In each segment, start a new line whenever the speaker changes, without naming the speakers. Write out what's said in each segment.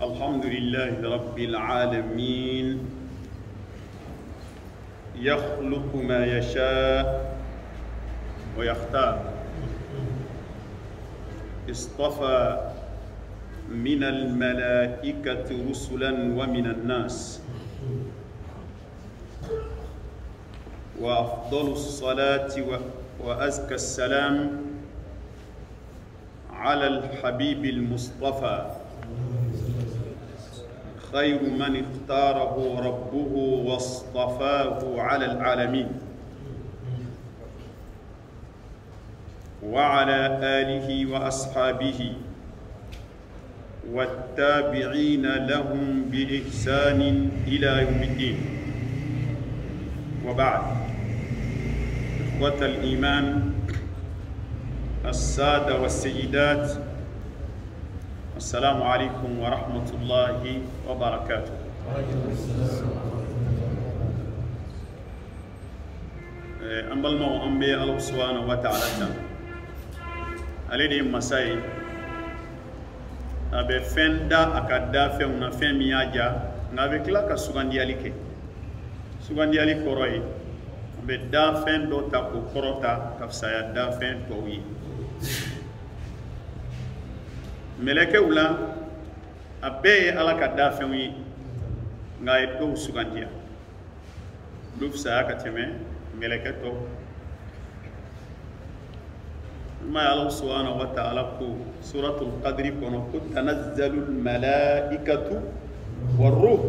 الحمد لله رب العالمين يخلق ما يشاء ويختار اصطفى من الملائكة رسلا ومن الناس وأفضل الصلاة وأزكى السلام على الحبيب المصطفى خير من اختاره ربه واصطفاه على العالمين وعلى آله وأصحابه والتابعين لهم بإحسان إلى يوم الدين وبعد إخوة الإيمان السادة والسيدات السلام عليكم ورحمة الله وبركاته. أمبالما وأمبي الله سبحانه وتعالى عليه مساي أبي فندا أكادا فينا فيمياجا نبي كلا كسوغاندي عليك سوغاندي عليك كوروي أبي دا فين دو تاكو كوروتا كفسايا دا فين توي ملكه ولا أبي على كدا فيني ناي دو سوغانديا لوف ساكا تيمه ملكه تو ما الله سبحانه وتعالى سورة القدر كنو تنزل الملائكة والروح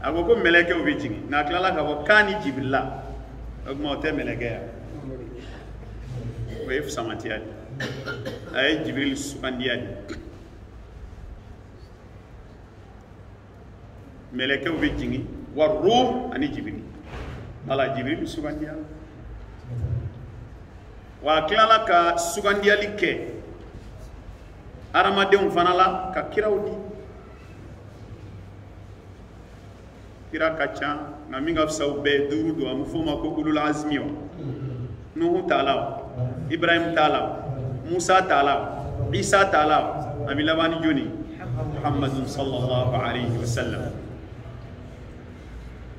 أقول ملائكة وبيجي ناكلا لك أقول كاني جبريل أقول ما هو ملائكة ويف سماتيا أي جبريل سكانديا ملائكة وبيجي والروح أني جبريل على جبريل سكانديا wa kilala ka sugandiali ke aramadenw fana la ka kiraw di kira ka ca nka min ka fisaw bɛɛ duuru don an bɛ fɔ o ma ko ulul azmi wa nuhu t'a la wa ibrahim t'a la wa musa t'a la wa isa t'a la wa a bɛ laban ni joni muhammadun sallallahu alayhi wa sallam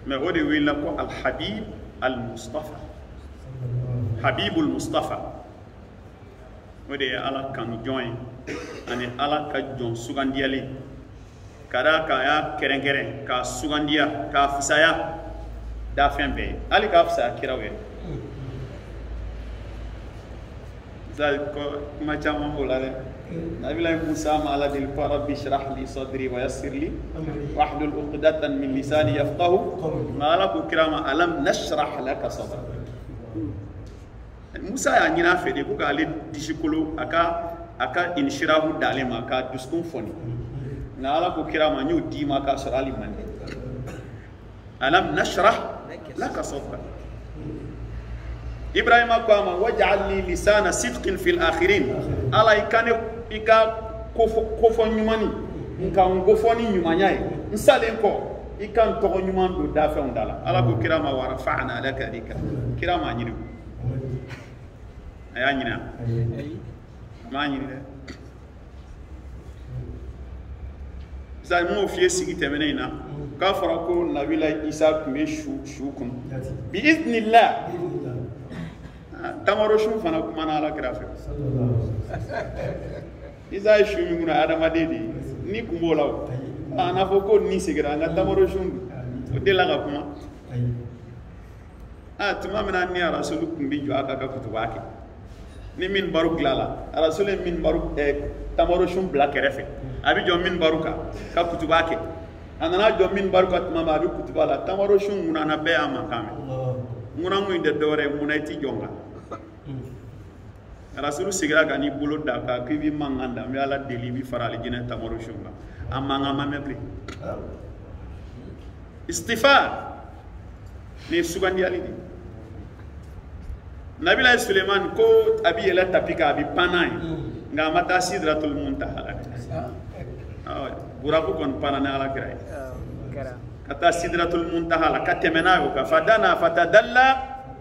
mɛ o de wele ko alhabib almustafa Habibul Mustafa ode ala kan join ani ala ka jon sugandiali kada ka ya kerengere ka sugandia ka fisaya da fembe ali ka fisa kirawe zal ko ma chama bolale nabila Musa ma ala dil rabbi shrah li sadri wa yassir li wahlul uqdatan min lisani yafqahu ma ala ku kirama alam nashrah laka sadrak Musa ya nyina fede ko ale disikolo aka inshirahu dale ma ka duskun foni na ala ko kira ma nyu di ma ka sarali mande alam nashrah laka sadrak Ibrahim ko ma waj'al li lisana sidqin fil akhirin ala ikane ika kofo nyumani nka ngofoni nyumanyai nsalen ko ikan to nyuman do dafa ndala ala ko kira ma warafa'na laka dika kira ma nyini aya nyina ma nyina za mo fie sigi temene ina ka fara ko nabila isa kumbe shukun bi idnillah tamaro shu fana kuma na ala grafe isa shu nguna adama dede ni kumbola ana foko ni sigira nga tamaro shu de la ga kuma tuma mina ni rasul kumbi jo aka ka kutubake ni min baruk lala rasul min baruk tamaro shum black refe abi jo min baruka ka kutubake anana jo min baruka tuma ma abi kutubala tamaro shum nguna na be amakame nguna mu inde dore munaiti jonga rasul sigira ga ni bolo da ka kibi manganda mi ala deli bi farali jina tamaro shum amanga mameble istifa ni sugandi ali di Nabila Suleiman ko abi yela tapika abi panai nga mata sidratul muntaha buraku kon panana ala kirai kata sidratul muntaha la katemena ko fadana fatadalla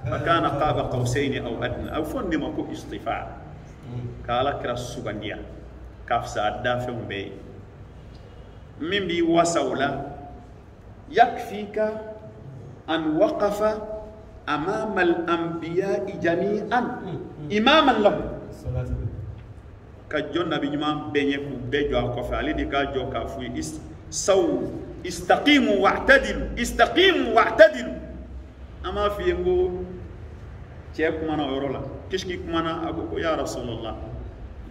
fakana qaba qausain aw adna aw fondi mako istifa kala kira sugandia kafsa da fe umbe من بي وسولا يكفيك أن وقف أمام الأنبياء جميعا إماما له كجون نبي جماعة بينكم بيجوا كفى عليه كجوا كفوي استقيموا واعتدلوا أما في يقول كيف كمانا يرولا كيشكي كمانا أقول يا رسول الله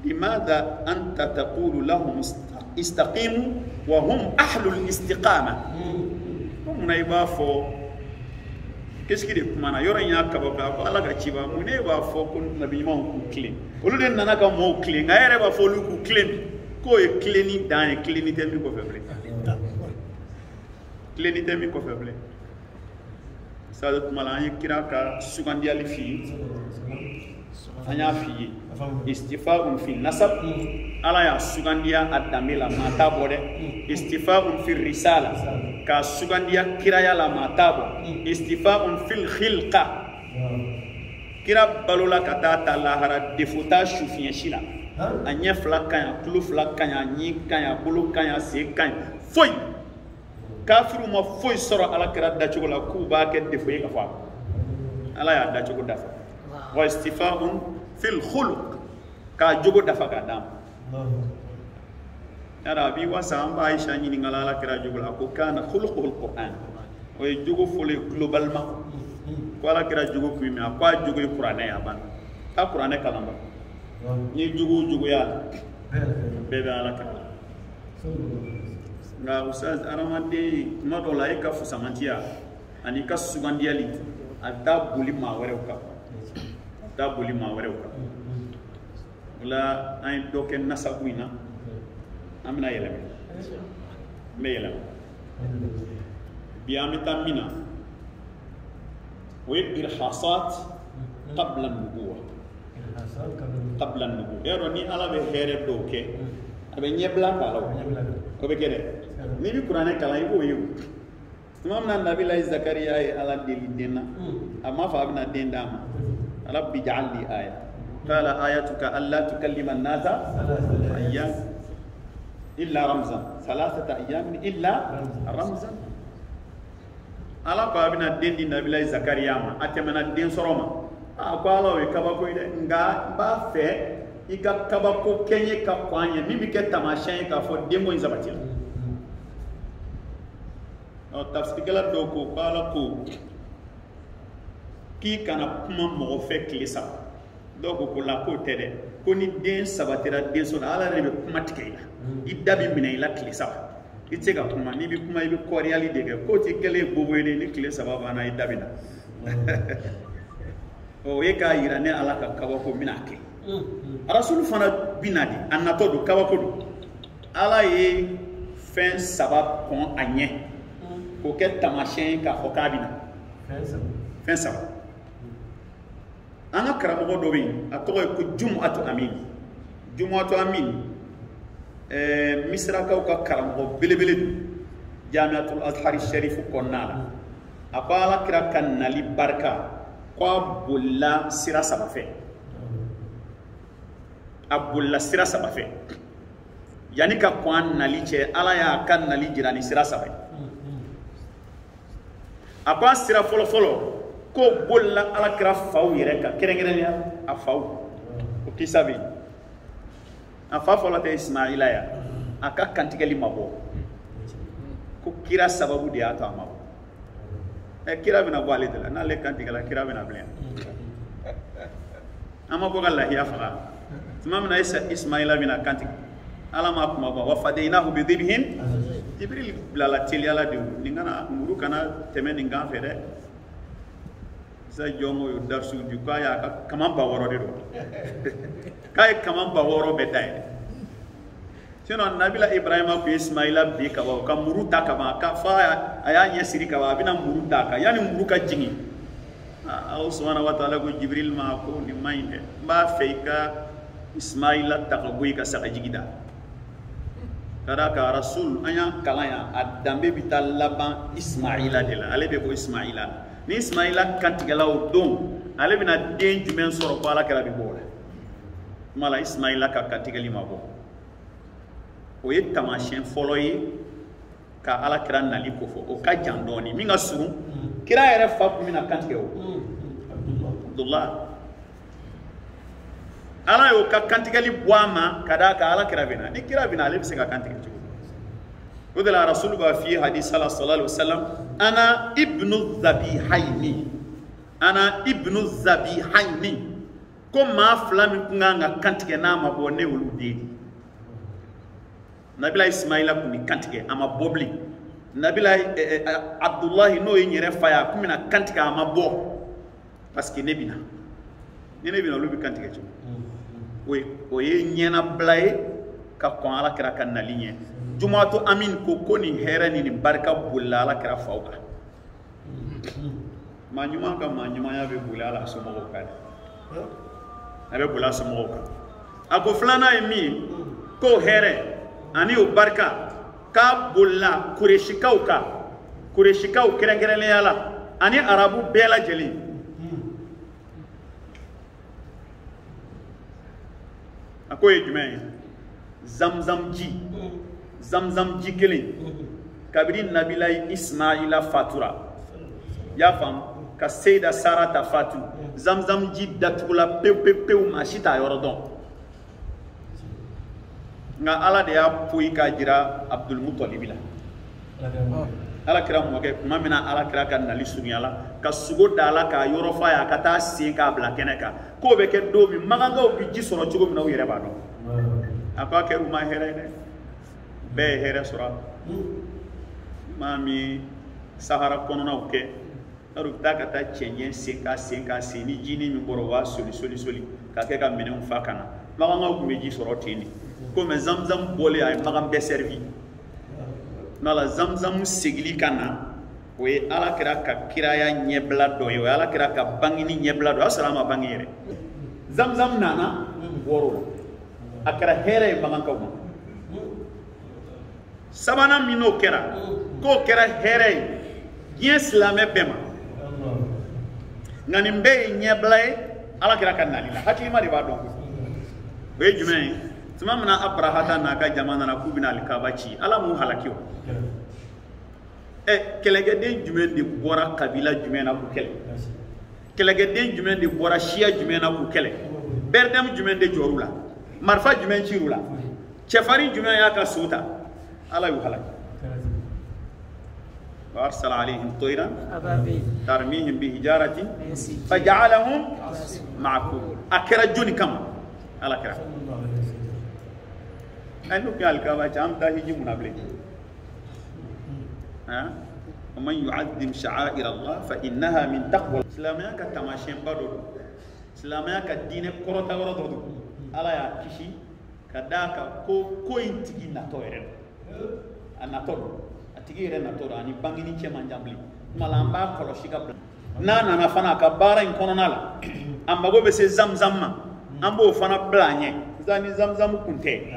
لماذا أنت تقول لهم استقيموا وهم أهل الاستقامة ومن يبافو كيشكي دي كمانا يورين يا كبابا الله كتشيبا من يبافو كن نبي ما هو كلين ولدن نانا كم هو كلين غير يبافو لو كلين كوي كليني داني كليني تمي كوفبلي كليني تمي كوفبلي سادة ملاك كراكا سكانديا لفي أنا في استفاء في النسب على يا سكانديا أدميلا ما تابو استفاء في الرسالة كسكانديا كرايا لا ما تابو استفاء في الخلقة كرا بالولا كتاتا لاهرا دفوتا شوفين شيلا أني فلاكايا كلو فلاكايا ني كايا بلو كايا سي كايا فوي كافر ما فوي سورة على كرا داتشو لا كوبا كدفوي كفا على يا داتشو دافا واستفاء في الخلق كاجوغو دافا كدام يا ربي وسام بايشا ني نغالا لا كرا جوغو لا كو كان خلقه القران ويجوغو فولي جلوبال ما كولا كرا جوغو كويمي اكوا جوغو القران يا بان القران كلام ني جوغو يا بيبي على كرا nga ustaz aramade madola e ka fusamantia ani ka sugandiali ada buli ma wereuka la ay doken nasabuina amina yeleme me yeleme biamita mina wa irhasat qabla an-nubuwah yaro ni ala be here doke abe nyebla kala ko be kede ni bi qur'ane kala ibo yu imam nan nabi la zakariya ay ala deli denna amma fa abna dendama rabbi ja'al li aya qala ayatuka alla tukallima an-nasa ayyam illa ramzan thalathata ayyam illa ramzan ala ba abna dendi nabi la zakariya ma atemana den soroma ko ala we kabako ide nga ba fe ika kabako kenye ka kwanye bibi ke tamashen ka fo demo inzabatil o tafsirkala do ko kala ko ki kana kuma mo fe klisa do ko la ko tede ko ni den sabatira den so ala rebe kuma tikeila idabi mina ila klisa itega kuma ni bi kuma ibi ko reali de ko ti kele boboyde ni klisa baba na idabina o e ka irane ala ka kabako minake rasul fana binadi annato do kabako do ala ye fen sabab kon anye ko ke tamashen ka hokabina fen sabab anga karamo do bi atoy ko jum'atu amin misra ka karamo belebele jami'atul azhar sharif konnala akala kira kan nali barka kwa bulla sira sabafe abulla sira sabafe yani ka kwan nali che ala ya kan nali jirani sira sabafe apa sira folo ko bulla ala kira faw yere ka kerengere ya afaw o kisabi afa folo te ismaila ya aka kantikali mabo ko kira sababu dia ta mabo kira bina bwali de la na le kantikala kira bina blen ama ko Allah ya faga mamna ismaila bina kantik ala ma kuma ba wafadainahu bi dhibhin jibril blala tili ala de ningana muru kana temeni ngam fede sa jongo yo darsu du kaya ka kaman ba woro de do kay kaman ba woro betay sino nabila ibrahima ko ismaila bi ka ba ka muru ta ka ba ka fa aya nya siri ka ba bina muru ta ka yani muru ka jingi Allah subhanahu wa ta'ala ko jibril ma ko ni mainde ba feika ismaila takagoy ka sa kajigida kada ka rasul anya kalaya adambe bitalaban ismaila de la ale be ko ismaila ni ismaila kantigala o don ale bina den jumen soro ko ala kala bi bola mala ismaila ka kantigali mabo o ye tamashen folo ye ka ala kira nali ko fo o ka jandoni mi nga suru kira yere fa ko mina kantike o Abdullah ala yo ka kantikali boama kada ka ala kira bina ni kira bina ale bisa ka kantike ci ko de la rasul ba fi hadith sallallahu alaihi wasallam ana ibnu zabihaini ko ma flami kunga kantike na ma bo ne wuludi nabila ismaila kuni kantike ama bobli nabila abdullah no yere faya kumina kantike ama bo parce que nebina lubi kantike ci o ye nyena blay ka ko ala kira kan na ligne jumato amin ko koni herani ni barka bulla ala kira fawga ma nyuma ya be bulla ala so mo ka abe bulla so mo ka ako flana e mi ko here ani o barka ka bulla kureshikau kere yala ani arabu bela jeli ako e jume zamzam ji kelen kabiri nabila ismaila fatura ya fam ka seida sarata fatu zamzam ji datula pepe mashita yorodon nga ala de ya puyi ka jira abdul muttalib la ala kira mo ke kuma mina ala kira ka nali sunyala ka sugo dala ka yoro fa ya ka ta sin ka bla keneka ko be ke do mi maganga o bi ji soro chugo mina o yere ba do apa ke ruma here ne be here sura mami sahara kono na o ke aru ta ka ta chenye sin ka ni jini mi boro wa soli ka ke ka minen fa kana maganga o bi ji soro tini ko me zamzam bole ay magam be servi nala zamzam sigili kana o ye ala kira ka kiraya nyebla do yo ala kira ka bangini nyebla do assalamu bangire zamzam nana woro akara here maganka mo sabana mino kera ko kera here islame bema ngani mbe nyebla ala kira ka nalila hakima di ba do be jume tumamna abrahata na ka jamana na kubina alkabachi ala mu halakiyo kelegeden jumen de bora kabila jumena ku kele kelegeden jumen de bora shia jumena ku kele berdem jumen de jorula marfa jumen chirula chefari jumen ya ka suta ala yu halak wa arsala alaihim tayran ababil tarmihim bi hijaratin faj'alahum ma'kul akra juni kam ala kra anu kal ka ba cham ta hiji munable ومن يعظم شعائر الله فإنها من تقوى اسلاميا كتماشين بدو اسلاميا كدين كروتا ورودو ala ya kishi kadaka ko intigi na toere anatoro atigire na toro ani bangini chema njambli malamba koloshika nana na fana ka bara in kononala ambago be se zamzamma ambo fana blanye zani zamzam kunte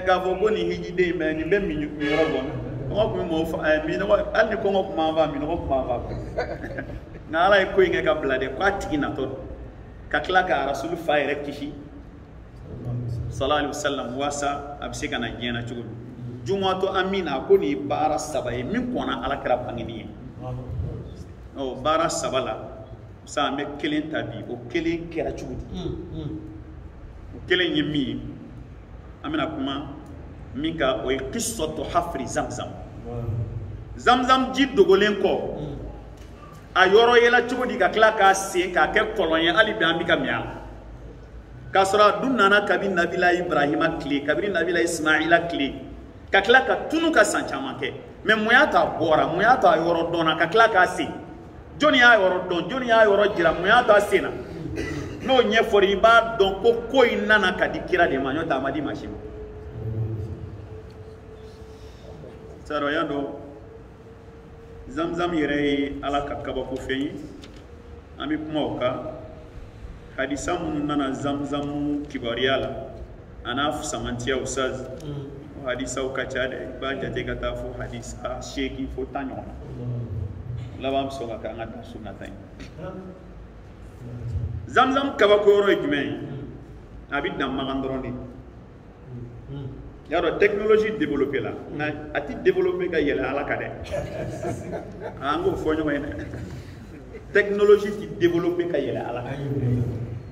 gavogo ni hijide me ni be mi rogon ko mo mi no alni ko ngok ma mi no ko ma na ala ko inge ka blade ko atigi na to kakla ka rasul fayre kishi sallallahu alaihi wasallam wasa absika na jena chugo jumato amina ko ni bara sabaye min kona ala kara bangini o bara sabala sa me kelen tabi o kelen kera chugo o kelen yimi amina kuma minka o qissatu hafri zamzam zamzam ji dogolen ko a yoro yela chugo diga kla ka se ka ke kolonye ali bi ambika miya kasra dunana kabin nabila ibrahima kli kabin nabila ismaila kli kakla ka tunu ka sanchama ke me muyata bora muyata yoro dona kakla ka si joni ya yoro don joni ya yoro jira muyata sena no nye fori ba don ko inana kadikira de manyota madi mashimo saro yando zamzam yere ala kakaba ko feyi ami kumoka hadisa mun nana zamzam kibariala anaf samantia usaz hadisa ukachade ba jate kata fo hadisa sheki fo tanyona lawam songa ka ngata sunnatain zamzam kabakoro ejme abid nam magandroni yaro technologie développé là na ati développer ka yela ala ka de ango fonyo may technologie ti développer ka yela ala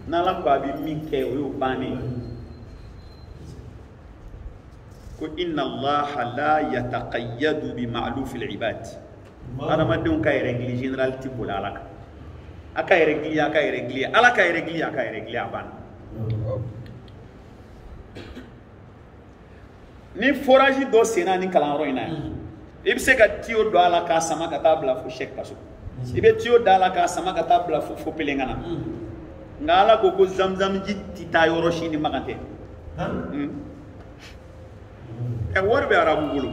na la ba bi mi ke o bani ko inna allaha la yataqayyadu bi ma'luf al ibad ana ma don kay règle générale ti bola ala ka akay règle ala kay règle aban ni forage do sena ni kalanro ina ibe se ka tio do ala ka sama ka tabla fo shek kaso ibe tio do ala ka sama ka tabla fo pelengana ngala ko ko zamzam ji tita yoro shini magante e worbe arabu bulu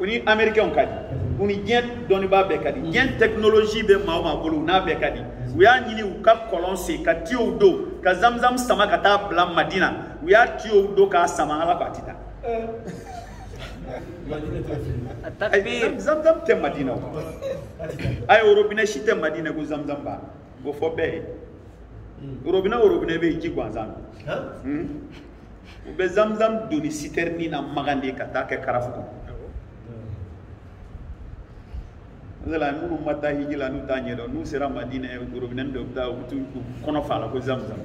uni américain kadi uni gen doni ba be kadi gen technologie be ma bulu na be kadi uya nyini u ka kolonse ka tio do ka zamzam sama ka tabla madina uya tio do ka sama ala batita zamzam te madina ay robine shite madina go zamzam ba go fo be robine be ji gwanzam be zamzam doni citerni na magande ka ta ke karafu ko zala nu mata hijila nu tanye do nu sera madina e robine do da utu kono fala ko zamzam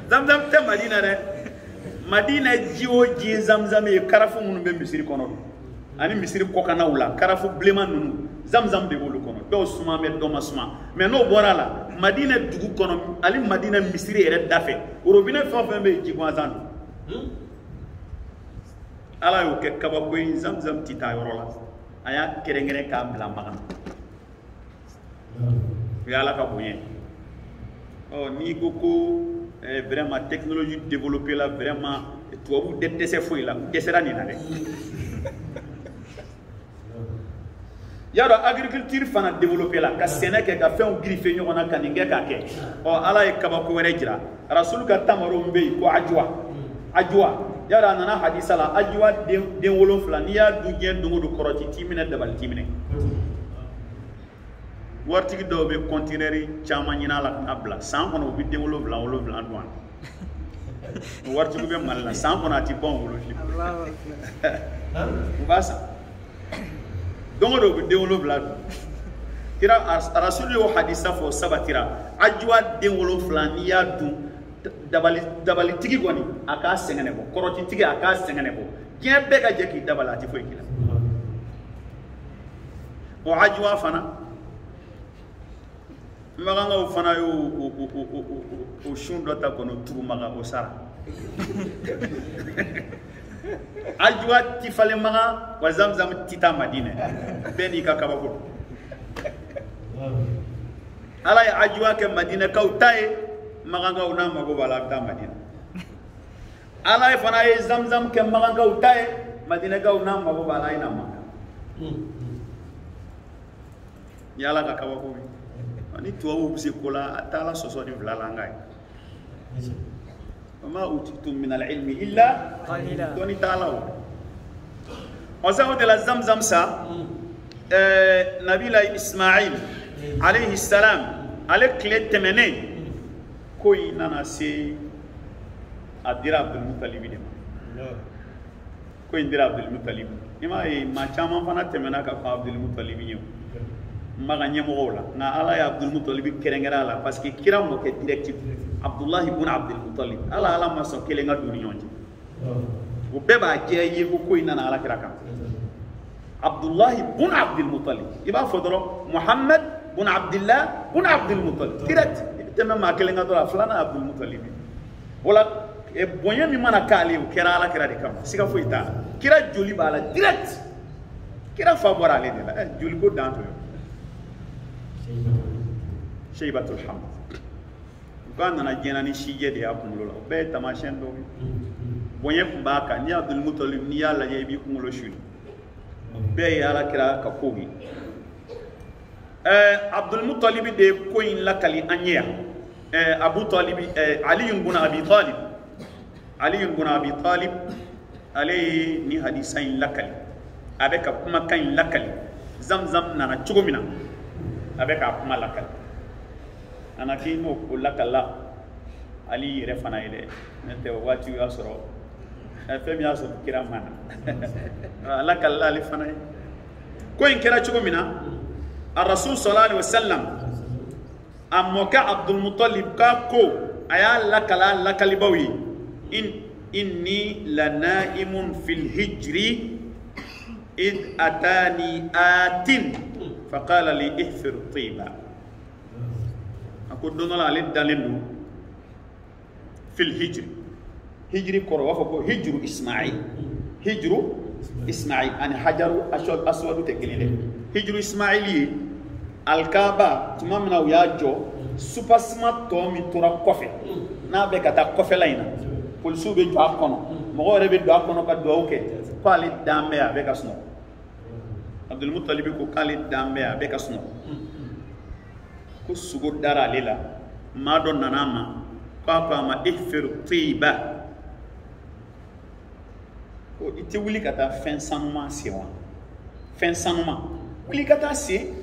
zamzam te madina ne madina jiwo ji zamzam e karafu munu be misiri kono ani misiri kokana wula karafu blema nunu zamzam be bolu kono do suma me do masuma mais no borala madina dugu kono ali madina misiri ere dafe robine fa be ji gwazan ala yo ke kaba ko zamzam tita yorola aya kerengere ka bla magan yala ka boye oh ni koko vraiment technologie développée là vraiment toi vous détestez foi là desera ni na de yaro agriculture fana développé là ka seneke ka fe on griffe nyona ka ninge ka ke o ala e kaba ko were jira rasul ka tamaro mbe ko ajwa yara nana hadisa la ajwa den wolo fla ni ya du gen dungu du koroti timine dabal timine wartigi do be conteneri chama nyina la abla san kono bi de wolo vla anwan wartigi be malla san kono ati bon wolo fi basa dongo do bi de wolo vla kira rasul yo hadisa fo sabatira ajwa de wolo fla ni ya du dabali tigi goni aka sengene bo koroti tigi aka sengene bo gen be ga jeki dabalati fo ikila o ajwa fana maganga o fana yo o shundo ta kono tubu maga o sara ajwa tifale maga wa zamzam tita madina beni ka kabako ala ya ajwa ke madina kautaye maganga una mago bala ta madina ala fana ye zamzam ke maganga utaye madina ka una mago bala ina maka yala ka kabako ani tuwa ubse kola atala soso di vlala ngai ma utitum min al-ilmi illa qalila doni taala osawo de la zamzam sa nabila ismail alayhi salam ale kle temene koy nana se adira abdul muttalib de koy ndira abdul muttalib ima e ma chama fana temena ka abdul muttalib nyu maga ñemogo la na ala ya abdul muttalib kerengera la parce que kiram mo ke directif abdullah ibn abdul muttalib ala ma so kele nga duni ñonji o beba je yego koy nana ala kiraka abdullah ibn abdul muttalib iba fodoro muhammad ibn abdullah ibn abdul muttalib direct teme ma kele nga do la flana abdul muttalib wala e bonya mi mana kali o kera ala kira de kam sika fo ita kira joli bala direct kira favora le de la joli ko danto shaybatul hamd kana na jena ni shije de akumlo be tamashen do bonye kumbaka ni abdul muttalib ni yalla ye bi kumulo shuli be yalla kira ka kogi abdul muttalib de koyin lakali anya abu talib ali ibn abi talib ali ni hadisain lakali abeka kuma kan lakali zamzam na chugumina abeka kuma lakali anaki no ko lakala ali yɛrɛ fana ye dɛ ne tɛ waati y'a sɔrɔ fɛn min y'a sɔrɔ kira mana ala ka ale fana ye ko in kɛra cogo min na a rasul sallallahu alaihi wasallam a mɔkɛ Abdul Muttalib k'a ko a y'a lakala lakalibaw ye inni lanaimun fil hijri id atani atin faqala li ihfir tiba a ko don dɔ la ale dalen don fil hijri kɔrɔ b'a fɔ ko hijru Ismail ani hajaru aswadu tɛ kelen dɛ hijru Ismail ye alkaaba tuma min na u y'a jɔ supasima tɔ min tora kɔfɛ n'a bɛ ka taa kɔfɛla in na polisiw bɛ jɔ a kɔnɔ mɔgɔw yɛrɛ bɛ don a kɔnɔ ka dugawu kɛ ko ale dan bɛ a bɛ ka sunɔgɔ Abdul Muttalib ko k'ale dan bɛ a bɛ ka sunɔgɔ ko sogo dara ale la maa dɔ nana a ma k'a ko a ma ihfir tiba ko i tɛ wuli ka taa fɛn sanuman sen wa fɛn sanuman wuli ka taa sen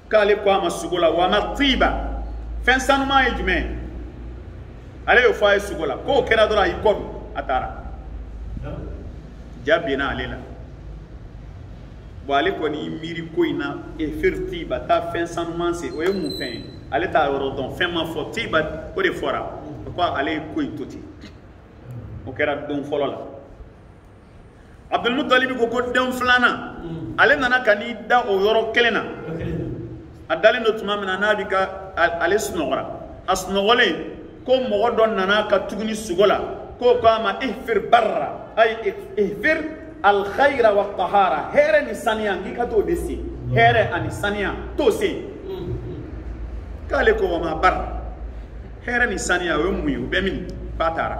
k'ale ko a ma sogo la wa ma tiba fɛn sanuman ye jumɛn ale y'o fɔ a ye sogo la k'o kɛra dɔrɔn a y'i kɔ don a taara ja benna ale la bon ale kɔni y'i miiri ko in na ihfir tiba taa fɛn sanuman sen o ye mun fɛn ye ale t'a yɔrɔ dɔn fɛn ma fɔ tiba o de fɔra ko ale ye ko in to ten o kɛra don fɔlɔ la Abdul Muttalib ko den filanan ale nana ka n'i da o yɔrɔ kelen na a dalen do tuma min na n'a bɛ ka ale sunɔgɔra a sunɔgɔlen ko mɔgɔ dɔ nana ka tuguni sogo la k'o ko a ma ihfir barra ay ihfir al khayra wa tahara hɛrɛ ni saniya k'i ka t'o de sen hɛrɛ ani saniya t'o sen k'ale ko wa ma barra hɛrɛ ni saniya o ye mun ye o bɛ min k'a taara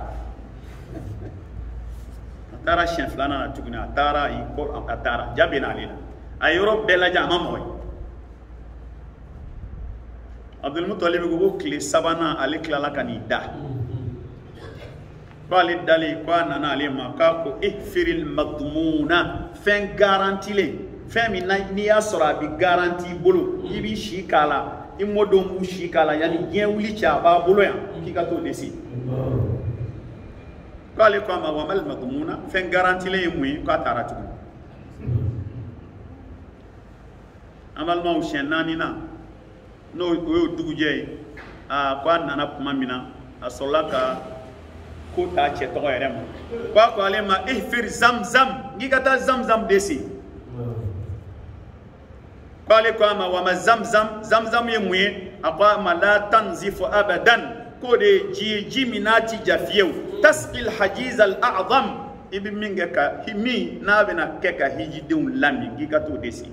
a taara siɲɛ filanan na tuguni a taara ja bɛ n'ale la a ye yɔrɔ bɛɛ lajɛ a ma mɔgɔ ye Abdul Muttalib ko tile sabanan ale tilala ka n'i da ko ale dalen ko a nana ale ma k'a ko ihfiril madmuna fɛn garantilen fɛn min n'i y'a sɔrɔ a bɛ garanti i bolo i b'i si k'a la i mɔdenw b'u si k'a la yanni diɲɛ wuli cɛ a b'a bolo yan k'i ka t'o de se ko ale ko a ma wa mal madmuna fɛn garantilen ye mun ye k'a taara tuguni an balimaw siɲɛ naani na n'o y'o dugujɛ ye ko a nana tuma min na a sɔrɔla ka ko t'a cɛ tɔgɔ yɛrɛ ma ko a ko ale ma ihfir zamzam n'i ka taa zamzam de se ko ale ko a ma wa ma zamzam ye mun ye a ko a ma la tanzifu abadan k'o de ye ji ye ji min n'a ti ja fiyewu tasqil hajiz al a'zam i bɛ min kɛ ka min n'a bɛna kɛ ka hijidenw lamin k'i ka t'o de se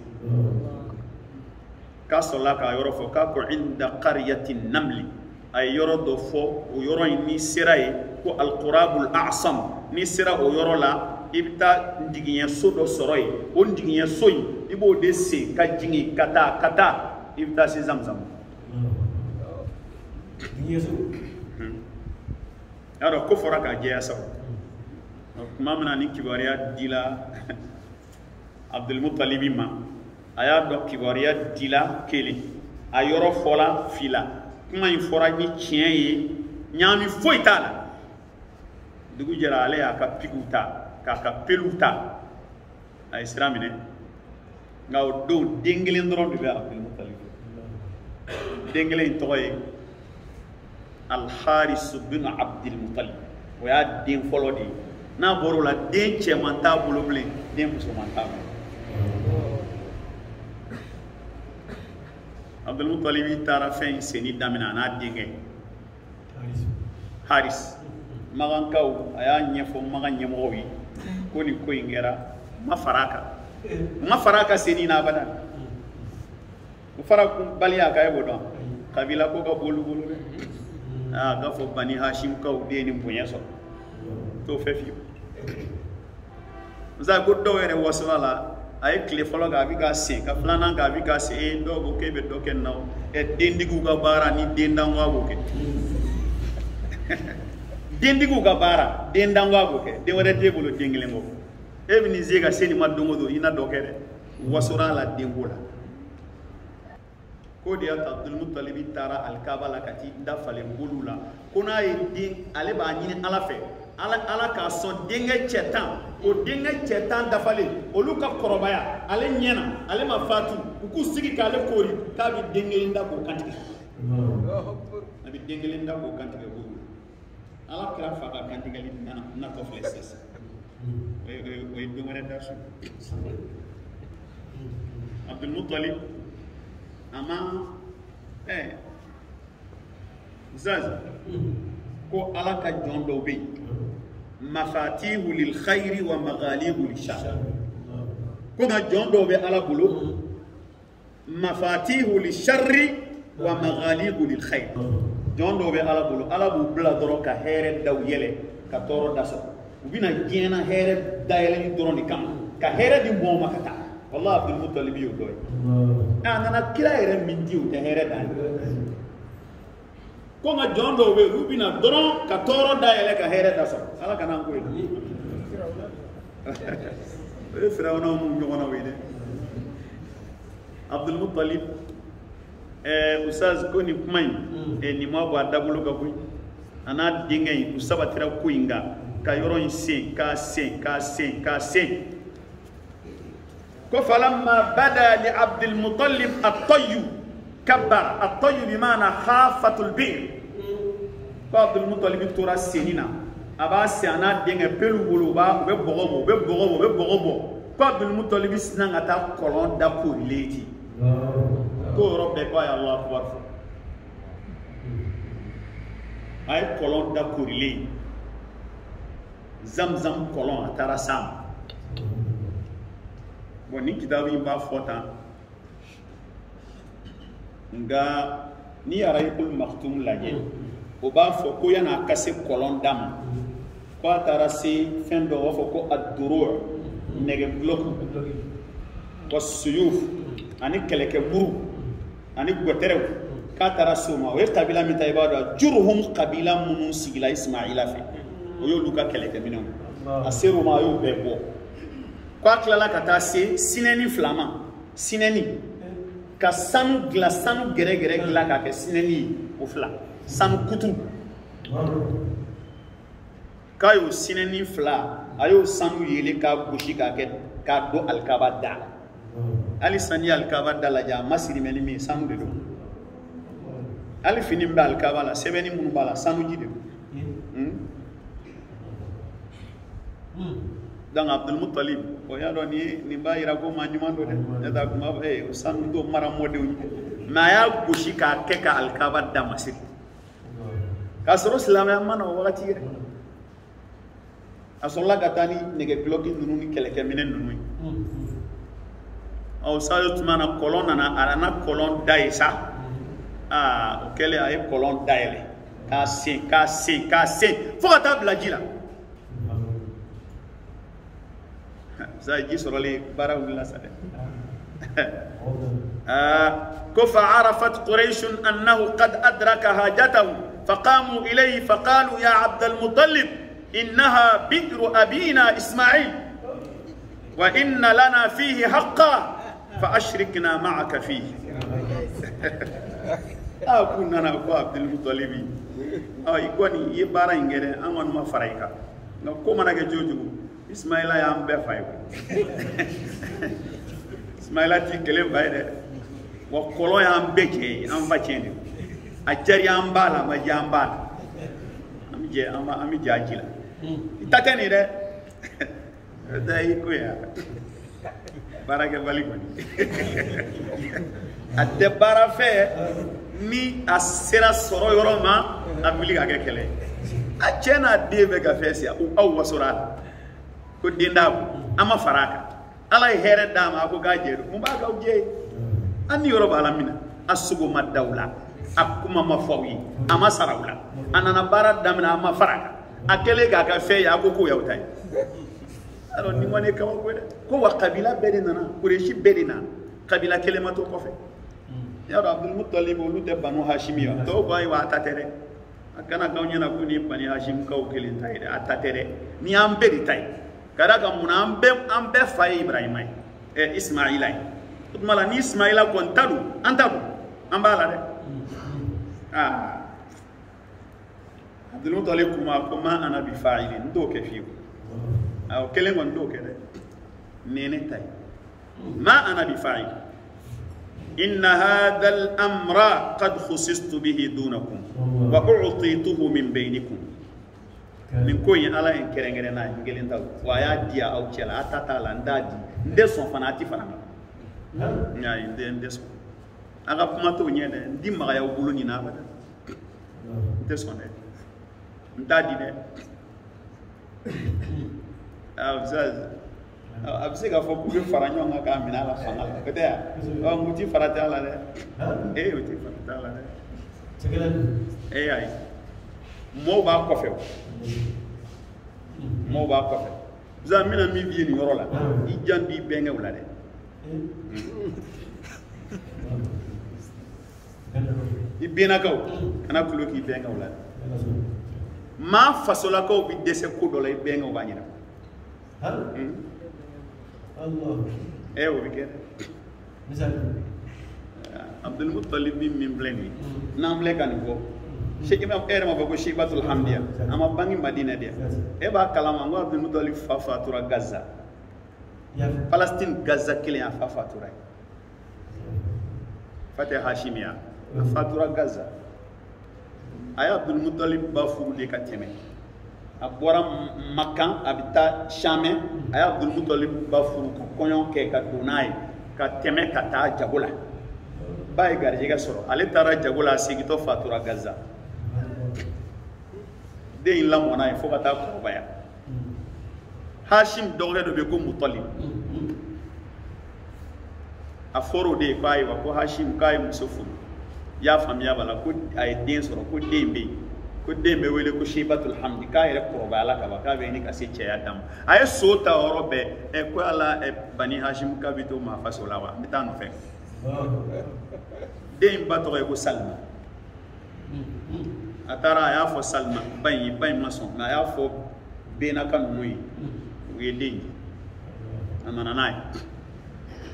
k'a sɔrɔla k'a yɔrɔ fɔ k'a ko inda qaryati namli a ye yɔrɔ dɔ fɔ o yɔrɔ in n'i sera ye ko alqurabul a'sam n'i sera o yɔrɔ la i bɛ taa ndigiɲɛso dɔ sɔrɔ yen o ndigiɲɛso in i b'o de sen ka jigin ka taa i bɛ taa se zamzam y'a dɔn ko fɔra k'a jɛya sa tuma min na ni kibaruya dila Abdul Muttalib ma a y'a dɔn kibaruya dila kelen a yɔrɔ fɔla fila kuma in fɔra ni tiɲɛ ye ɲaami foyi t'a la dugu jɛra ale y'a ka pigiw ta k'a ka peliw ta a ye sira minɛ nka o don den kelen dɔrɔn de bɛ Abdul Muttalib den kelen in tɔgɔ ye Al-Haris bin Abdul Muttalib o y'a den fɔlɔ de ye n'a bɔra o la den cɛman t'a bolo bilen den musoman t'a bolo Abdul Muttalib taara fɛn senni daminɛ a n'a denkɛ Haris magankaw a y'a ɲɛfɔ magan ɲɛmɔgɔw ye ko nin ko in kɛra ma fara a kan senni na abada o fara baliya k'a ye o dɔn kabila ko ka bolu dɛ a k'a fɔ Bani Hashim kaw de ye nin bonya sɔrɔ t'o fɛ fiyewu nsa ko dɔw yɛrɛ wasala la a ye tile fɔlɔ kɛ a bɛ k'a sen ka filanan kɛ a bɛ k'a sen dɔw ko k'e bɛ dɔ kɛ nin na o dentigiw ka baara ni den danwa b'o kɛ dentigiw ka baara den danwa b'o kɛ den wɛrɛ t'e bolo den kelen kɔ e bɛ nin se ka se nin ma don o don i na dɔ kɛ dɛ wasora a la denko la ko de ya Abdul Muttalib tara al-Kaaba la kati da falen bolula kona ye din ale ba nyini ala fe ala ka son dinga chetan o dinga chetan da fale olu ka korobaya ale nyena ale ma fatu ku sigi ka ale kori ka bi dinga inda ko kantike nabi dinga inda ko kantike ko ala kira fa ka kantike linna na to flexes we dungare da su Abdul Muttalib ama Zaz ko ala ka jon do be mafatihu lil khairi wa maghalibu lil shar ko ga jon do be ala bulu mafatihu lil sharri wa maghalibu lil khair jon do be ala bulu ala bu bla doro ka here daw yele ka toro daso ubina gena here dayele ni doro ni kam ka here di mo makata والله عبد المطلب يقول أنا كلا يرى من ديو تهرب دان كونا جون دو بي روبينا درون كتورو دا يلك هرب داسا على كلام كوي فرعون هم يجونا ويده عبد المطلب أستاذ كوني كمين نما بعد دبلو كوي أنا دينغي أستاذ ترى كوينغا كيورون سين كاسين كاسين كاسين فلما بدا لعبد المطلب الطي كبر الطي بمعنى خافة البئر عبد المطلب ترى سنينا أبا سيانا دينغ بلو بلوبا ببغوبو عبد المطلب سنان أتا كولون دا كوريليتي كو ربك يا الله أكبر أي كولون دا كوريلي زمزم كولون أتارا سام ni kitabu in ba fota nga ni Rahiqul Maktum laje o ba fo ko yana kase kolon dam ko tara si fendo wo fo ko ad-duru' nege block ko suyuf ani keleke buru ani goterew ka tara soma we kabila mi taybado jurhum qabila munun sigila Ismaila fe o yo luka keleke minon asiru ma yo bebo kwa klala kata se sineni flama sineni ka sanu gla sanu gere gla ka ke sineni o fla sanu kutu kayo sineni fla ayo sanu yele ka goshi ka ke ka do al-Kaaba da ali sani al-Kaaba da la ja masiri meni mi sanu de do ali fini ba al-Kaaba la sebeni mun bala sanu ji de dan Abdul Muttalib o ya do ni bayira ko ma nyuma do de da ko ma sanu do mara mode ma ya gushi ka ke ka al-Kaaba da masir ka soro islam ya mana wakati re asolla gatani nege bloki nunu ni keleke minen nunu o sayo tumana kolon na arana kolon daisa o kele ay kolon daile ka se fo ta blajila زاجي سرالي براو الله سده كف عرفت قريش أنه قد أدرك حاجته فقاموا إليه فقالوا يا عبد المطلب إنها بئر أبينا إسماعيل وإن لنا فيه حقا فأشركنا معك فيه كنا نقول عبد المطلب يكوني يبارا إنجيل أمان ما فريقا نقوم نجي جوجو Ismaila ya ambe fay Ismaila ti kele bay de wa kolo ya ambe ke am fa chene a jari ambala ma jambala am je ami jajila itateni de dai ko ya barake bali ko ade barafe ni asira soro yoroma amili ga kele a chena debe ga fesia au wasura ko dindabu ama faraka ala here dama ko gajeru mo baga uje ani yoroba alamina asugo madawla akuma mafawi ama sarawla anana bara damina ama faraka akele ga ka fe ya ko yawtay alo ni woni ka ko wa qabila bedina kureshi bedina qabila kelemato ko fe ya Abdul Muttalib lu de banu hashimiya to ko ay wa tatere akana gawnya na kuni bani hashim ka o kelin tay de atatere ni am bedi tay kada ga muna ambe fa Ibrahima Ismaila mala ni Ismaila kon talu antabu ambala de Abdul Muttalib kuma ana bi fa'ilin do ke fiu aw kelen gon do ke de nene tay ma ana bi fa'il inna hadha al-amra qad khusistu bihi dunakum wa u'tituhu min bainikum min ko yin ala en kerengere na ngelen taw wa ya dia aw cela atata la ndadi nde son fanati fanama nyaay nde son aga kuma to nyene ndi maga ya bulu ni na bada nde son de ndadi de abse ga fo ku faranyo nga ka mina la fanga kete ya o muti farata la de uti farata la de ay mo ba ko fe za mina mi bi ni yoro la i jandi benga wala de i bena kaw kana kulo ki benga wala ma fasola ko bi dese ko do lay benga wa nyina Allah o bikere misal Abdul Muttalib min blemi nam lekan ko Sheikh Imam ma ko Sheibatul Hamdiya ama bangi Madina dia ba kalama ngo Abdul Muttalib fafatura Gaza Palestine Gaza kile fafatura Fatih Hashimiya fafatura Gaza aya Abdul Muttalib ba furu de kateme abora Makkan abita Shame aya Abdul Muttalib ba furu ka konyon ke ka dunai ka teme ka ta jagula bay garje ga soro ale tara jagula sigito fatura Gaza de in la mona fo ka ta ko baya Hashim dogre do be ko Muttalib aforo de kai wa ko Hashim kai musufu ya famiya bala ko ay den soro ko dembe wele ko Sheibatul Hamdi ka ere ko bala ka baka be ni ka se cheya dam ay sota orobe e ko ala e bani Hashim ka bito ma fasola wa mitano fe dem bato ko Salma atara ya fo Salma bay mason na ya fo bena kan moyi wede anana nay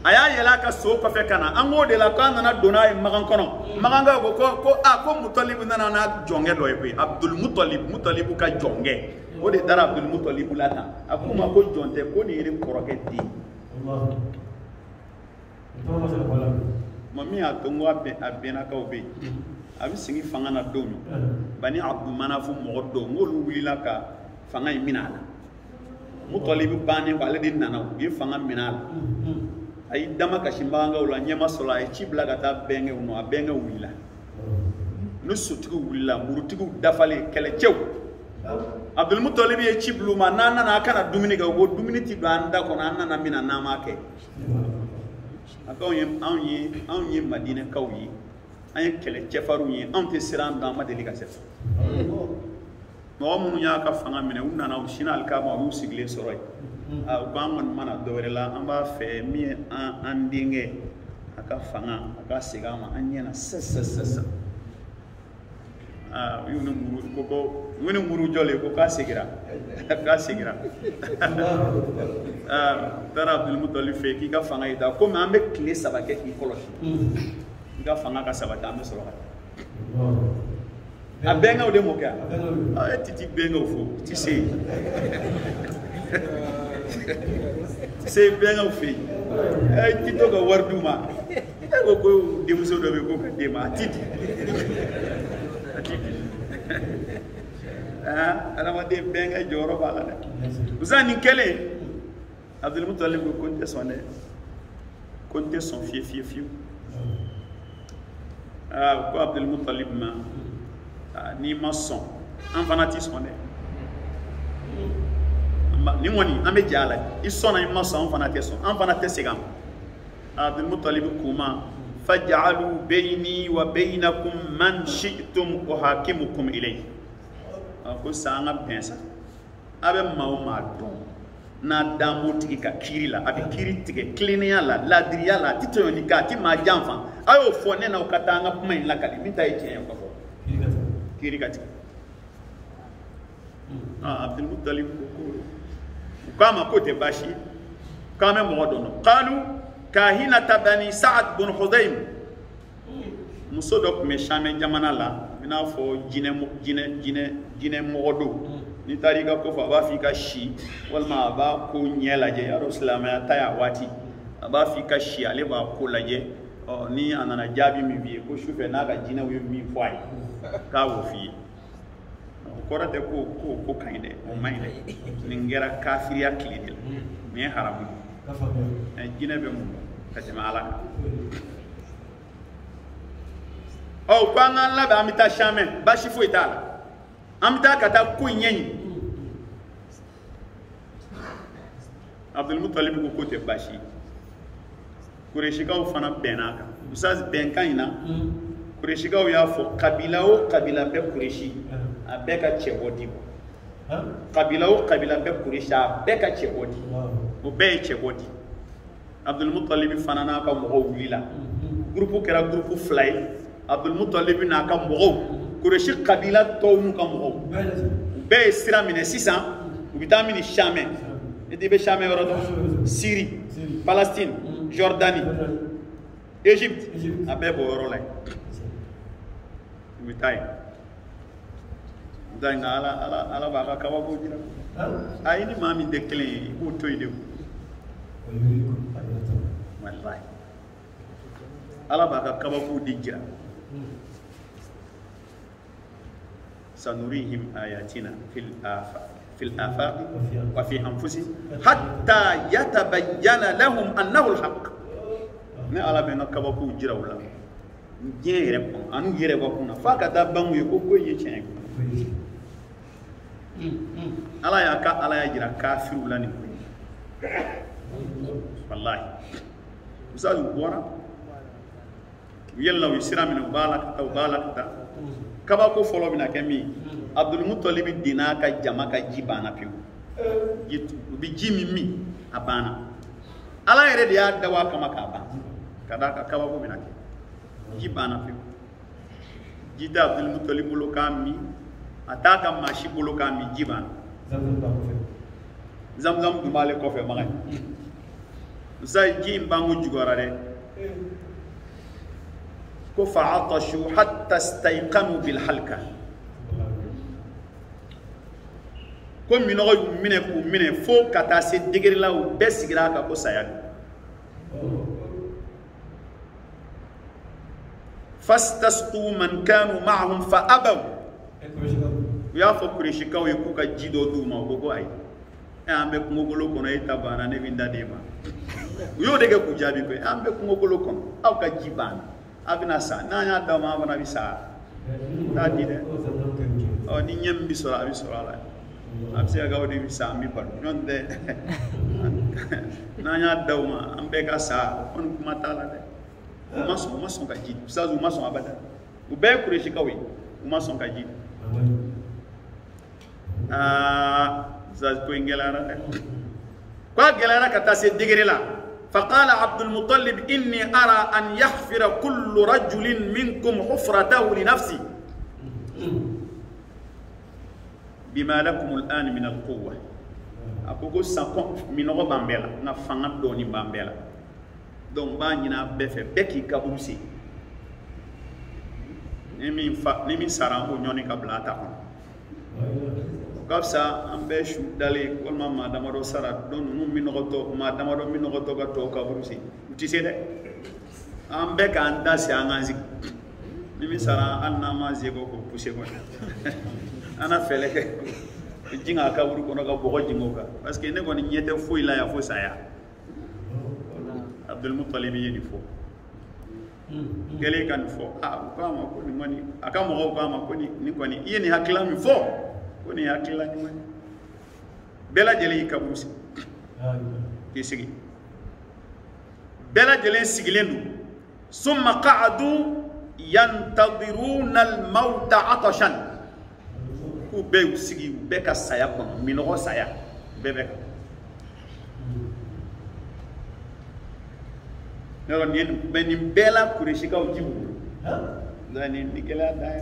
aya yela ka so ko fe kana ango de la kana na donay magan kono maganga ko Muttalib nana na jonge do e Abdul Muttalib ka jonge o de dara Abdul Muttalib lata akuma ko jonte ko ni rim koroke di Allah mami atongo abena ka obe abi singi fanga na domi bani Abdul Manaf mo do ngolu wila ka fanga minala Muttalib bani wala din nana bi fanga minala ay dama kashimbanga ula nyema sola e chibla gata benge uno abenga wila no sutigu wila murutigu dafale kele chew Abdul Muttalib e chiblu ma nana na kana dumini ga wo dumini ti banda ko nana na mina na make akaw anyi Madina kawyi ay kele chefaru yi ante siran da ma delika sef no munu nya ka fanga mine unna na ushina alkama wu sigle soroy bangon mana dorela amba fe mi an dinge aka fanga aka sigama anyena sasa yunu muru ko woni muru jole ko ka sigira tara Abdul Muttalib fe ki ka fanga ida ko ma ambe clé sabake ki koloshi ka fanga ka sabata ambe soro abenga o de moka titi benga o fo ti sei c'est bien au fait ay tito ga warduma ko demuso do be ko dema titi ana ma de benga joro bala de uzani kele Abdul Muttalib ko compte son fief ko Abdul Muttalib ma ni maçon en fanatisme ni woni ambe jala isona imma sa on fanate segam Abdul Muttalib kuma faj'alu bayni wa baynakum man shi'tum uhakimukum ilayhi ko sanga pensa abe mauma don na damoti ka kirila abe kiri tige cleania la ladriya la titoyoni ka ti ma janfa ayo fone na ukatanga kuma in la kali mita yake ko kiri kati Abdul Muttalib kama kote bashi kama modono qalu kahinata bani Sa'd bin Hudaym muso dɔ tun bɛ Same jamana la i n'a fɔ jinɛ mɔgɔ don n'i taara i ka ko fɔ a b'a fɔ i ka si walima a b'a ko ɲɛ lajɛ y'a dɔn silamɛya ta y'a waati a b'a fɔ i ka si ale b'a ko lajɛ ni a nana jaabi min f'i ye ko sufɛ n'a ka jinɛw ye min fɔ a ye k'a b'o f'i ye o kɔrɔ tɛ ko ka ɲi dɛ o man ɲi dɛ nin kɛra kafiriya tile de la nin ye haramu ye jinɛ bɛ mun ka tɛmɛ Ala kan ko an k'an labɛn an bɛ taa Same baasi foyi t'a la an bɛ taa ka taa ko ɲɛɲini Abdulmutalib ko k'o tɛ baasi ye Kureshikaw fana bɛnn'a kan Ustaz bɛnkan in na Kureshikaw y'a fɔ kabila o kabila bɛ Kureshi a bɛɛ ka cɛ bɔ di kabila o kabila bɛ Kureshi a bɛɛ ka cɛ bɔ di o bɛɛ ye cɛ bɔ di Abdulmutalib fana n'a ka mɔgɔw wulila groupe kɛra groupe 2 ye Abdulmutalib n'a ka mɔgɔw Kureshi kabila tɔw n'u ka mɔgɔw u bɛɛ ye sira minɛ sisan u bɛ taa minɛ Same i bɛ Same yɔrɔ dɔn Syrie Palestine Jordanie Égypte a bɛɛ b'o yɔrɔ la yen u bɛ taa yen nka Ala b'a ka kabako jira a i ni maa min tɛ kelen ye i b'o to yen de walayi Ala b'a ka kabako di jira sanurihim ayatina fil afaqi wa fi anfusihim hatta yatabayyana lahum annahu alhaq ne Ala bɛ n ka kabako jira u la diɲɛ yɛrɛ kɔnɔ ani u yɛrɛ bakun na f'a ka taa ban u ye ko ye tiɲɛ ye Ala y'a jira kafiriw la nin ko ye wallahi Ustaz u bɔra u yɛlɛla u ye sira minɛ u b'a la ka taa kabako fɔlɔ bɛna kɛ min Abdulmutalib n'a ka jama ka ji banna pewu u bɛ ji min a banna Ala yɛrɛ de y'a dabɔ a kama k'a ban ka d'a kan kabako bɛna kɛ ji banna pewu ji tɛ Abdulmutalib bolo k'a min a t'a ka maa si bolo k'a min ji banna Zamzam dun b'ale kɔfɛ maga ye Musa ji in banko juguyara dɛ ko fa'atashu hatta istayqanu bil halka ko minɔgɔ y'u minɛ k'u minɛ fo ka taa se degré la u bɛɛ sigira a kan ko saya don fastasqu man kanu ma'ahum fa abaw u y'a fɔ Kureshikaw ye k'u ka ji dɔ d'u ma u ko ayi an bɛ kungokolo kɔnɔ e ta banna ne bɛ n da d'e ma u y'o de kɛ k'u jaabi koyi an bɛ kungokolo kɔnɔ aw ka ji banna a bɛna sa n'an y'a d'aw ma an fana bɛ sa t'a di dɛ ni ɲɛ min bɛ sɔrɔ a bɛ sɔrɔ a la a bɛ se ka kɛ aw de bɛ sa an bɛ balo n'o tɛ n'an y'a d'aw ma an bɛɛ ka sa o kɔni kuma t'a la dɛ u ma sɔn ka ji Ustaz u ma sɔn abada u bɛɛ ye Kureshikaw ye u ma sɔn ka ji Ustaz ko in gɛlɛyara dɛ ko a gɛlɛyara ka taa se degré la فقال عبد المطلب إني أرى أن يحفر كل رجل منكم حفرته لنفسه بما لكم الآن من القوة أقول سأكون من غو بامبلا نفعنا دوني بامبلا دون بانينا بفه بكي كابوسي نمي ساران هو نيوني كابلا تاكون Kapsa ambe shu dale walma ma damaro sara don mu minogoto ma damaro minogoto ka to ka burusi uti sede ambe ka anda si anganzi nimi sara anna ma zego ko puse ko ana feleke jinga ka buru kono ka bogo jingo ka parce que ne ko ni nyete foi la ya fo saya Abdulmutalib yeni fo gele kan fo ko ma ko ni mani aka mo ko ma ko ni ko ni yeni hakla mi fo ko ni hakila ni man bela jeli kabusi ki sigi bela jeli sigilendu summa qa'adu yantadiruna al-maut 'atashan ku be sigi be ka saya ko minogo saya bebe no ni beni bela Kureshikaw jibu dani nikela dai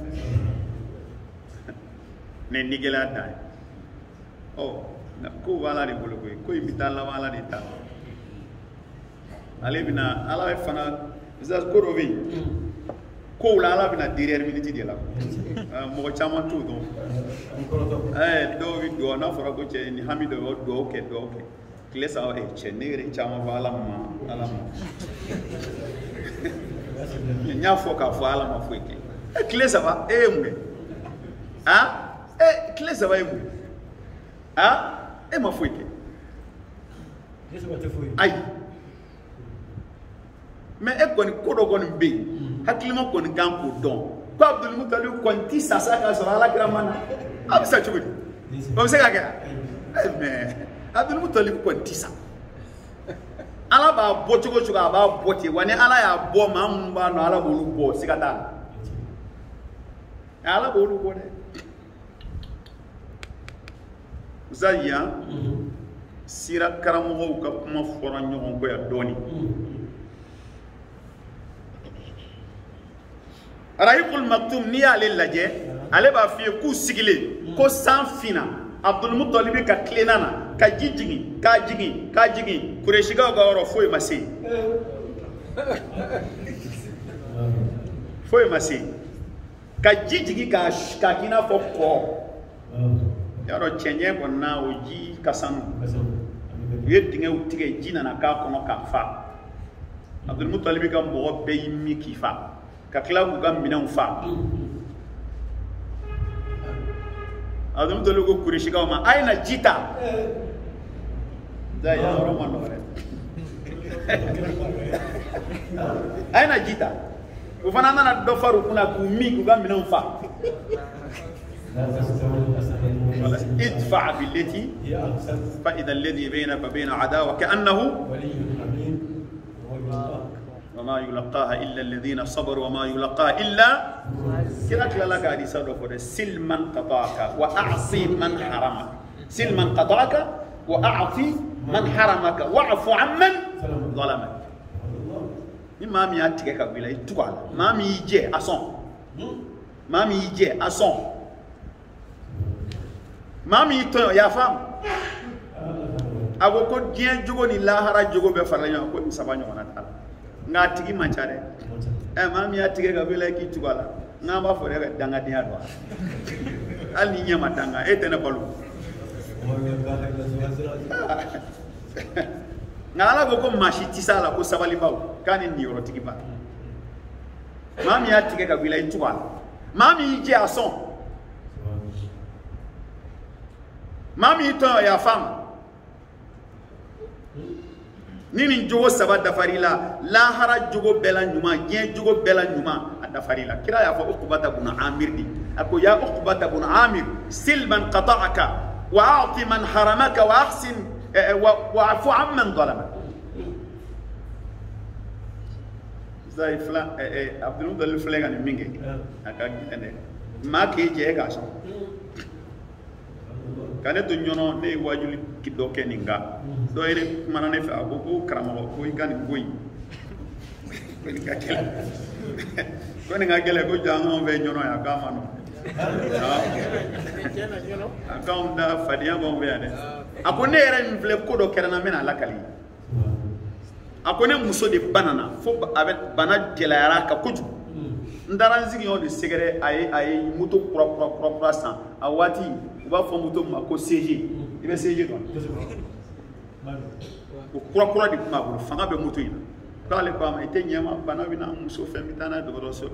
ne nigela dai na ko wala de bolo ko imita la wala de ta ale bina ala fana Ustaz korovi ko la ala bina derrière minute de la mo chama tout donc do wi do na fora ko che ni hamido do ke kile sa e che nere chama vala ma ala ma nya foka vala ma fueke kile sa va e mwe kile sa va e mwe e ma fueke ai mais e koni kodo koni be hakilima koni gan ko don ko Abdul Muttalib konti sasa ka sura ala kiramana abisa chubudi o se ka kera mais Abdul Muttalib konti sa ala ba bo chugo chuga ba bote wani ala ya bo ma mba no ala bolu bo sikata ala bolu bo de zaya sira karamo ka kuma fora nyogon ko ya doni Rahiqul Maktum ni ale lajɛ ale b'a f'i ye k'u sigilen ko san fina Abdul Muttalib ka tilenna na ka ji jigin k'a jigin Kuresigaw ka yɔrɔ foyi ma se ka ji jigin k'a k'i n'a fɔ kɔ yarɔ cɛncɛn kɔni na o ji ka sanu u ye dingɛw tigɛ ji nana k'a kɔnɔ k'a fa Abdul Muttalib ka mɔgɔ bɛɛ y'i min k'i fa ka tila k'u ka minɛnw fa Abdul Muttalib ko Kuresigaw ma a ye na ji ta yɔrɔ ma nɔgɔ dɛ a ye na ji ta o fana nana dɔ fara u kunna k'u min k'u ka minɛnw fa idfa billati fa idha alladhi baynaka wa bayna adawa ka'annahu وما يلقاها إلا الذين صبروا وما يلقاها إلا كذلك لك حديث هذا سل من قطعك وأعطي من حرمك سل من قطعك وأعطي من حرمك واعف عمن ظلمك ما مي أتيك كبيرة يتوال ما مي يجي أصلا ما مي يجي أصلا ما مي يتو يا فام أبو كود جين جوجو نلا هرا جوجو بفرلانيا كود سبانيا وناتال nga tigi manchare mami ya tige ga bela ki tugala nga ba fore ga danga dia do al ni nyama tanga tena balu nga ala go ko mashi tisala ko sabali baw kan ni yoro tigi ba mami ya tige ga bela tugala mami je ason mami to ya fam nini jogo saba dafarila lahara jogo bela nyuma je jogo bela nyuma dafarila kira ya fa Uqbata ibn Amir di ako ya Uqbata ibn Amir silman qata'aka wa a'ti man haramaka wa ahsin wa afu amman zalama zai fla Abdul Muttalib flega ni mingi aka ene ma ke je ga so kane to nyono ne wajuli kiddo keninga do ere mana ne fa ko karamo ko igani goyi ko ni gakela ko ni gakela ko jango be nyono ya kama no account da fadia bon be ade akone ere mfle ko do kerana mena lakali akone muso de banana fo avec bana gelayara ka kuju ndaranzigi yo de segere ay muto propre san awati uba fo muto ma ko CG ibe CG don ko di ma bo fanga be muto ina kale ko ma ite nyama bana bina muso femitana do roso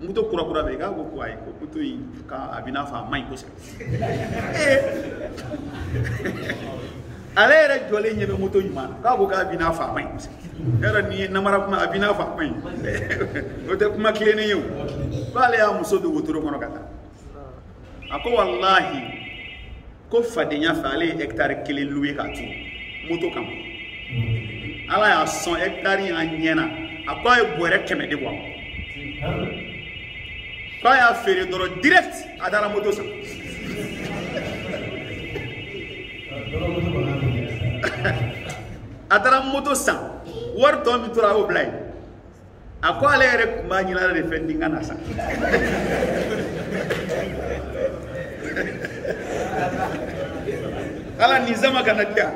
muto kura be ga ko ay ko muto yi ka abina fa mai ko se alere jole nyebe muto nyima ka ko ka abina fa mai ko se era ni namara kuma abina fa mai o te kuma klene yu kale ya muso do wotoro kono kata ako wallahi ko fadenya fale hectare kele loué ka tu moto kam ala ya 100 hectare ya nyena akwa e boere keme de bo kwa ya fere doro direct adara moto sa adara moto sa warto mi tura o blay akwa ale re kuma nyina re fendi ngana sa ala nizama kana dia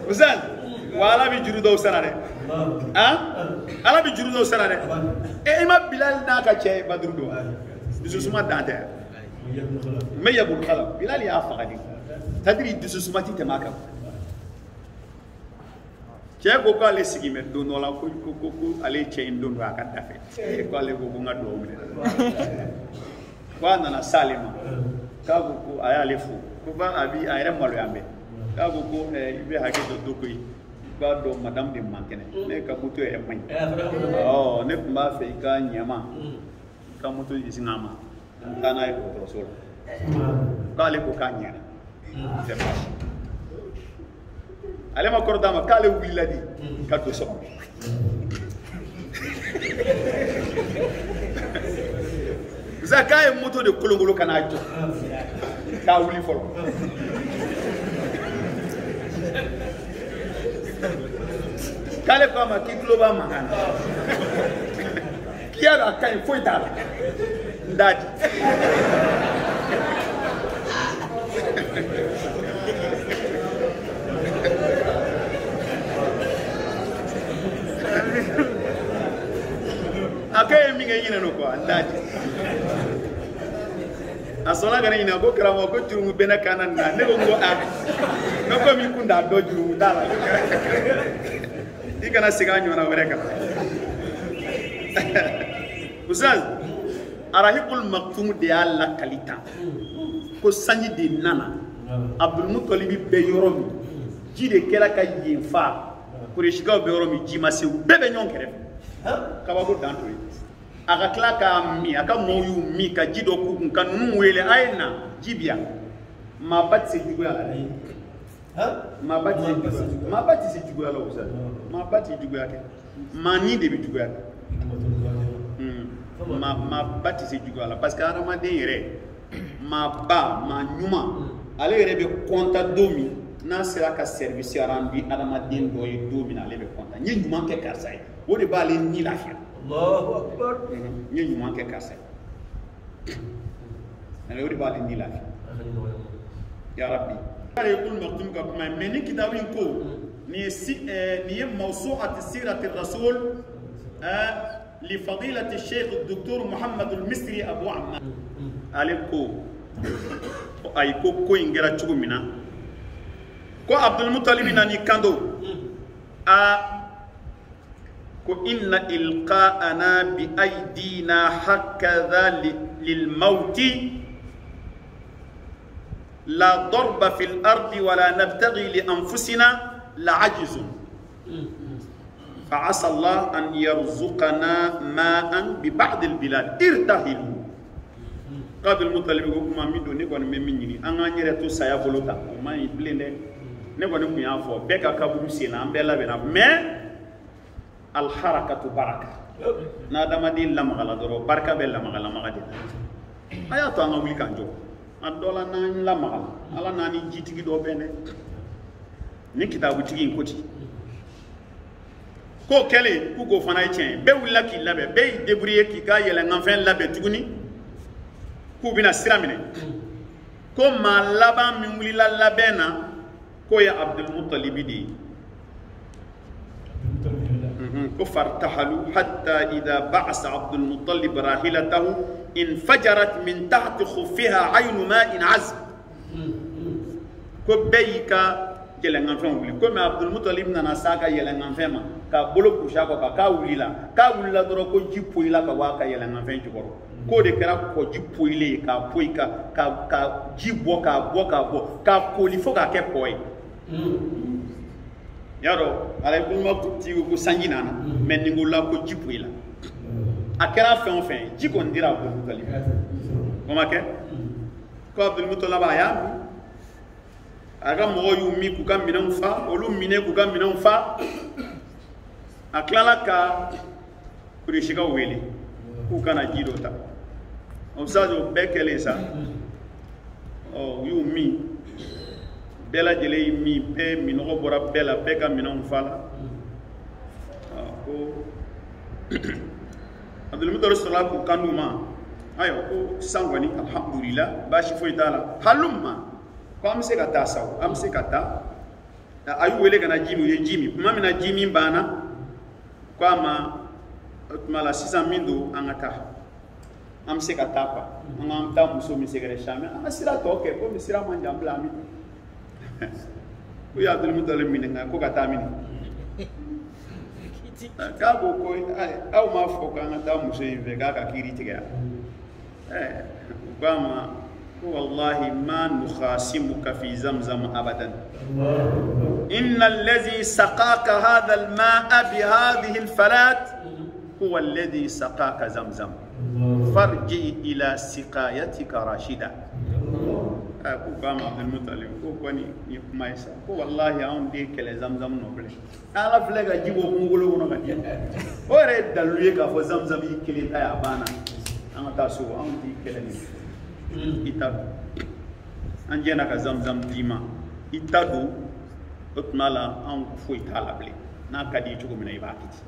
Ustaz wala bi juru do sarare ala bi juru do sarare e ma bilal na ka che badru do dusu suma dante me yabul khala bilal ya faqadi tadri dusu suma ti temaka che ko ko ale sigi me do no la ko ale che indon wa ka dafe e ko ale ko ngado mu kwa na salima ka ko aya le fu ko ba abi ayre malo yambe ka ko ibe hake do ko yi ba do madame de mankene ne ka muto e mai oh ne kuma fe ka nyama ka muto isingama kana e ko so ka le ko ka nyana c'est pas ale ma korda ma ka le willa di ka do so zakaye moto de kolongolo kana jo ka wuli folo kale ko ma ki globa mangana kia la kai foi ta ndadi akay mi ngay yina no ko ndadi asola gana ina ko kramo ko jurumu bena kanan na ne ko a no ko mi kunda do jurumu dala ikana siganyo na wereka Ustaz arahibul maktum de alla kalita ko sanji de nana Abdul Muttalib be yoromi jide kera ka yinfa Qurayshika be yoromi jima se bebe nyon kere ka ba ko danto aka kla ka mi aka moyu mi ka jido ku kan nu wele ayna jibia ma bat se jugo ala ma bat se jugo ala Ustaz ma bat jugo yake ma ni de bi jugo yake ma bat se jugo ala parce que aramaden yere ma ba ma nyuma ale yere be konta domi na sera ka service arandi aramaden do yi domi na ale be konta ni nyuma ke karsay wodi ba le ni lafiya Allahu akbar ni nyuma ke karsay ale wodi ba le ni lafiya ya rabbi ale kul maktum ka kuma meni kitabin ko ni ni mawsu'at sirat ar-rasul لفضيلة الشيخ الدكتور محمد المصري أبو عمار عليكو أي كو إنجرا تشومينا كو عبد المطلب ناني كاندو كو إن إلقاءنا بأيدينا هكذا للموت لا ضرب في الأرض ولا نبتغي لأنفسنا لعجز فعسى الله أن يرزقنا ماء ببعض البلاد ارتحلوا قبل المطلب يقول ما ميدو نيكون ميميني أنا نيرتو سايا بولوتا ما يبلين نيكون ميا فو بيكا كابولو سينا أمبلا بنا ما الحركة بركة نادم دي لمغلا درو بركة بلا مغلا مغادي أيا تو أنا ويل كانجو أدولا نان لمغلا على ناني جيتي دو بنه نيكتا بوتيكي كوتي ko kele ku go fana chen be wula ki labe be débrouiller ki ga yele ngan labe tuguni ku bina siramine ko ma laba min wulila labena ko ya Abdul Muttalib di ko fartahalu hatta idha ba'asa Abdul Muttalib rahilatahu infajarat min tahti khuffiha aynu ma'in azb ko beyka yelengan fen wuli ko me Abdul Muttalib nana saka yelengan fen ma ka bolo kusha ko ka wulila doro ko ji poila ka wa ka yelengan fen jiboro ko de kera ko ji poile ka poika ka ji bo ka ko li fo ka ke poy yaro ale ko ma ti ko sanjina na men ni ngula ko ji poila akera fen ji ko ndira Abdul Muttalib ko ma ke ko Abdul Muttalib aya aga mo yu mi ku kam minan fa olu mine ku kam minan fa aklala ka Qurayshika wele ku kana jido ta on sajo bekele sa o yu mi bela jele mi pe mino bora bela beka minan fa ko Abdul Muttalib sallallahu kanuma ayo ko sangwani alhamdulillah bashi foi dala halumma ko am se kata saw am se kata ayu wele kana jimi ye jimi kuma mina jimi bana kwa ma mala 600 do angata am se ka tapa am ta muso mi se gere shame am sira to ke ko mi sira man jambla mi ko ya Abdul Muttalib mi nga ko ka ta mi ka go ko aw ma fo ka ngata muso yive ga ka kiri tiga kwa ma والله ما نخاصمك في زمزم أبدا إن الذي سقاك هذا الماء بهذه الفلات هو الذي سقاك زمزم فارجع إلى سقايتك راشدا أقول قام عبد المطلب أقول يكمايسا والله أون ديك زمزم نبلي أنا فلقة جيبوا مغلو ونغني ورد دلويك أفو زمزم يكلي تايا بانا أنا تاسو أون ديك لني itadu anjena ka zamzam dima itadu utmala an foi talable na kadi tugo mina ibakiti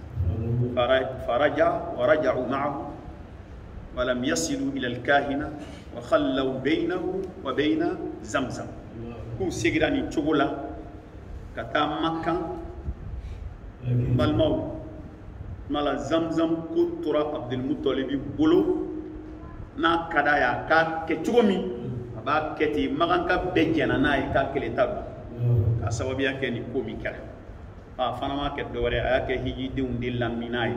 faraja wa raja'u ma'ahu wa lam yasilu ila al-kahina wa khallaw baynahu wa bayna zamzam ku sigirani tugola kata makka balmaw mala zamzam kutura Abdul Muttalib bolo na kadaya ka ke chugomi aba keti maganka bejana na ka kele tabu ka sababiya ke ni komi kala fana ma ke dore aya ke hiji de undi laminai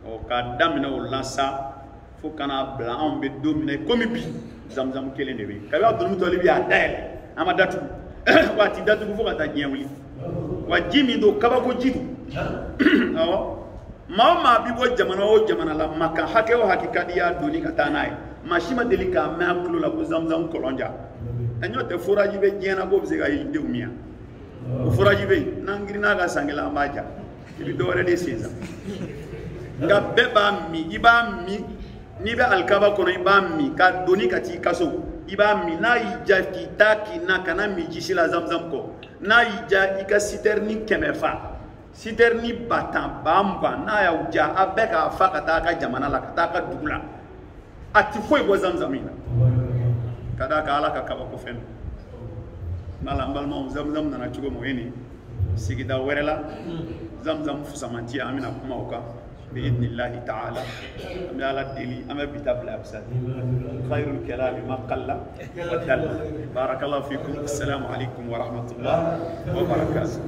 o ka damina o lasa fo kana bla on be domine komi bi zamzam kele ne be ka ba Abdul Muttalib ya dael ama datu wati datu fo ka ta nyewli wa jimi do kaba ko jidu awo mama bibo jamana o jamana la maka hake o hakikadi ya doni katanae mashima delika maklu la zamzam kolonja anyote furaji be jena go bzega yinde umia furaji be nangiri naga sangela maja ibi dore de seza ngabbe ba mi iba mi ni be alkaba kono iba mi ka doni kati kaso iba mi na ija kitaki na kana mi jisila zamzam ko na ija ika siterni kemefa siterni batan bamba na ya uja abeka fa kata ka jamana la kata ka dugula ati foi go zamzamina kada ka ala ka kaba ko fen mala mbal mo zamzam na chugo mo eni sigida werela zamzam fusamanti amina kuma oka باذن الله تعالى ام على الدلي ام بتبل ابساد خير الكلام ما قل ودل بارك الله فيكم السلام عليكم ورحمه الله وبركاته